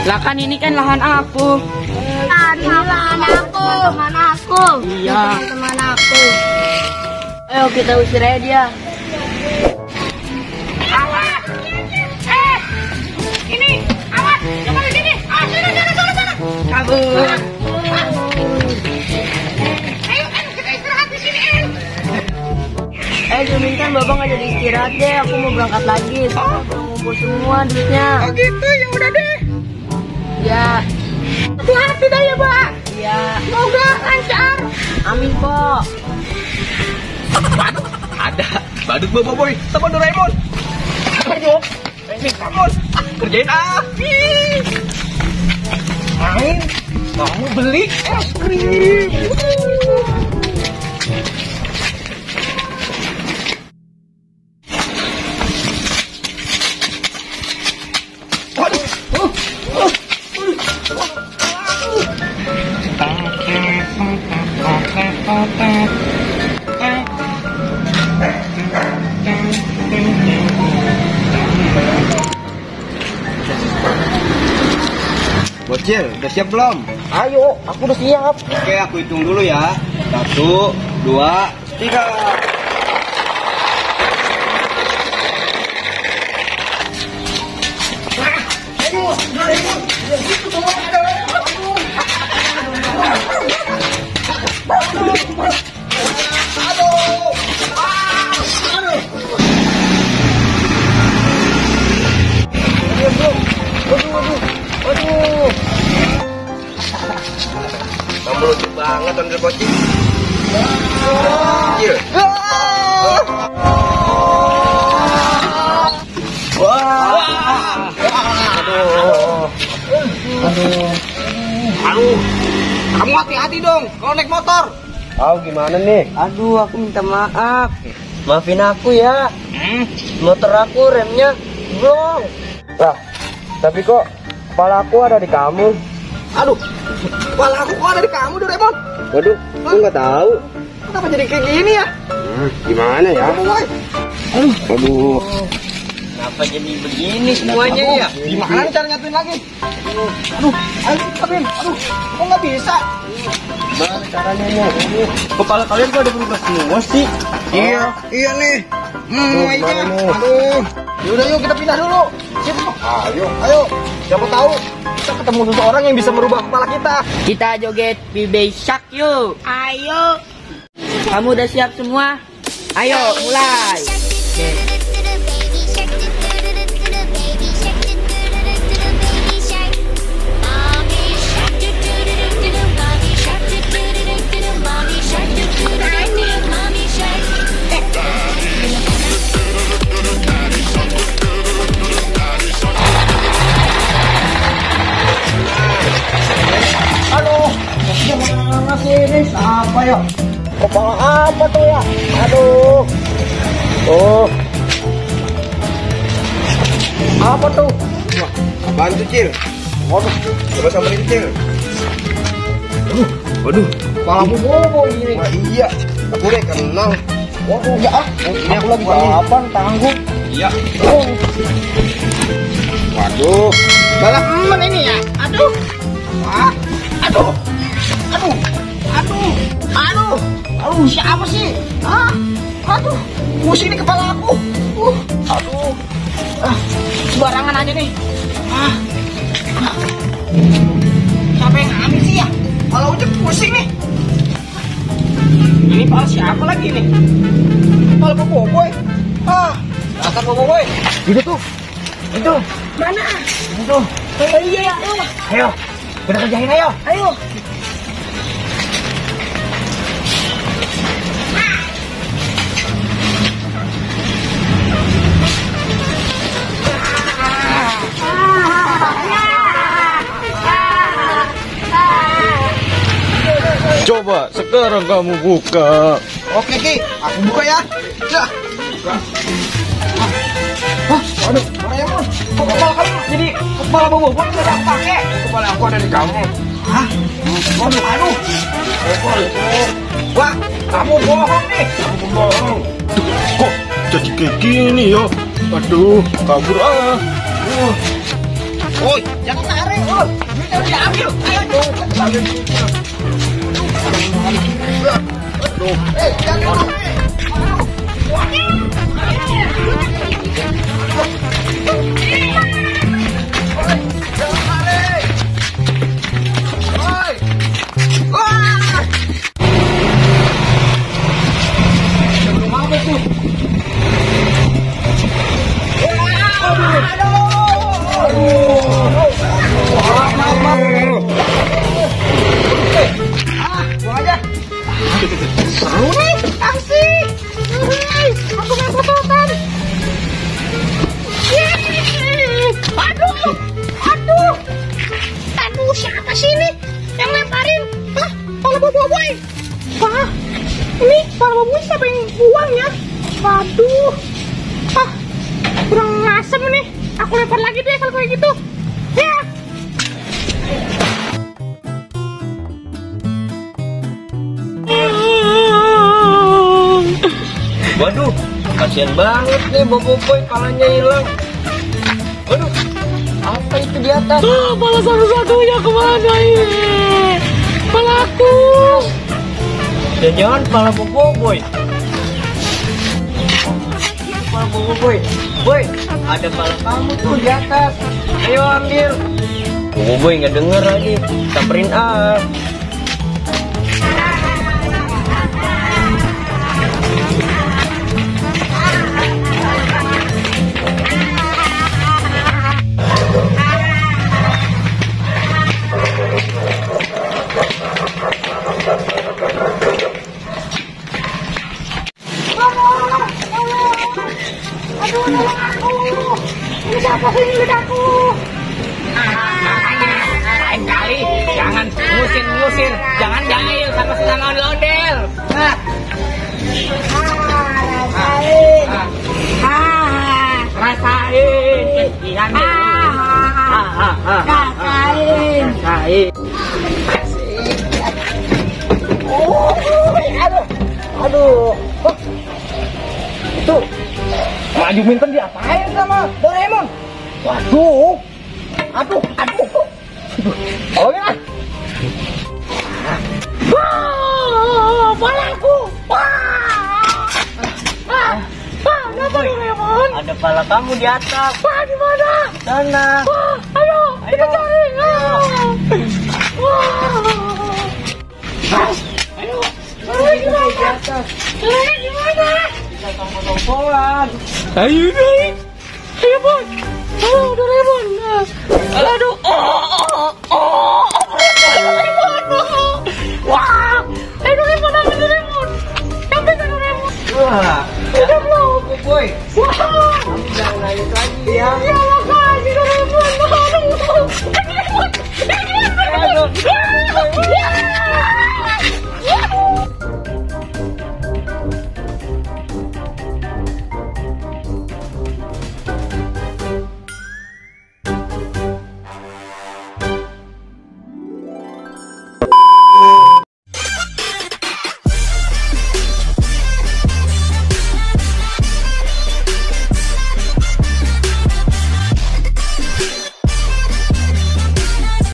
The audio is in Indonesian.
Lah kan ini kan lahan aku. Ini lahan aku. Teman aku. Iya. Teman aku. Ayo kita usir aja dia. Awas. Ini. Awas. Coba di sini. Sana. Kabur. Ayo kita istirahat di sini. Jumin kan Bapak nggak jadi istirahat deh. Aku mau berangkat lagi. Soalnya belum ngumpul semua duitnya. Oh gitu, ya udah deh. Ya. Hati-hati dah ya, Pak. Ya. Semoga lancar. Amin kok. Ada badut Bobo Boy sama Doraemon. Ayo, ini kamu kerjain main. Kamu beli es krim. Bocil, udah siap belum? Ayo, aku udah siap. Oke, aku hitung dulu ya. 1, 2, 3. Kamu lucu banget, Andre Bocil. Iya. Aduh, kamu hati-hati dong kalau naik motor. Gimana nih? Aduh, aku minta maaf. Maafin aku ya. Motor aku remnya blong. Lah, tapi kok kepala aku ada di kamu? Aduh, kepala aku kok ada di kamu, Doraemon? Waduh, aku nggak tahu. Kenapa jadi kayak gini ya? Gimana ya? Aduh. Kenapa jadi begini semuanya ya? Gimana nih cara nyatuin lagi? Aduh, ayo tapi, aduh, kok nggak bisa? Gimana caranya nih? Kepala kalian kok ada berubah semua sih? Iya nih. Aduh. Yaudah yuk kita pindah dulu. Sip. Ayo. Siapa tahu kita ketemu seseorang yang bisa merubah kepala kita. Kita joget Baby Shark yuk. Ayo. Kamu udah siap semua? Ayo, mulai. Ini siapa ya? Kepala apa tuh ya? Aduh. Oh. Apa tuh? Apaan tuh, Cil? Waduh, coba samperin, Cil. Waduh, kepalamu bobo gini. Wah, iya, aku udah kenal. Waduh, ya ini aku lagi balapan tangguh. Iya. Waduh, balap emen ini ya. Aduh. Aduh, siapa sih? Aduh, pusing nih kepala aku. Aduh. Sembarangan aja nih. Siapa yang ngambil sih ya? Kalau udah pusing nih. Ini pala siapa lagi nih? Pala Boboiboy. Dasar Boboiboy. Itu tuh. Itu. Mana? Itu. Iya. Ayo, kita kerjain ayo. Ayo. Coba sekarang kamu buka. Oke Ki, aku buka ya. Aduh, Doraemon, kok kepala kamu jadi kepala Bobo nggak ada pakai? Kepala aku ada di kamu. Aduh. Wah, kamu bohong nih. Kamu bohong. Kok jadi kayak gini ya? Aduh, kabur ah. Woi, jangan tarik. Duitnya udah diambil. Ayo. Aduh. Jangan. Seru nih, asik. Aku main pelototan. Aduh, siapa sih ini yang lemparin? Hah, kalau boboiboy. Wah, ini kalau boboiboy siapa yang buang ya? Waduh, kurang asem nih. Aku lempar lagi deh kalau kayak gitu. Ya. Waduh, kasihan banget nih boboiboy, palanya hilang. Waduh, apa itu di atas? Pala satu-satunya kemana ini? Palaku. Jangan pala boboiboy. Pala boboiboy. Boy, ada pala kamu tuh di atas. Ayo ambil. Boboiboy nggak denger lagi. Samperin ah. Ini siapa sih ini aku? Lain kali jangan ngusir, jangan jahil sama senang ondel-ondel. Rasain. Rasain. Aduh. Itu maju minten diapain sama Doraemon? Waduh. Aduh. Oh ya. Palaku. Kenapa Doraemon? Ada pala kamu di atas. Di mana? Sana. Ayo, kita cari. Ayo. Gimana? Gimana? Kita tompol-tompolan. Ayo.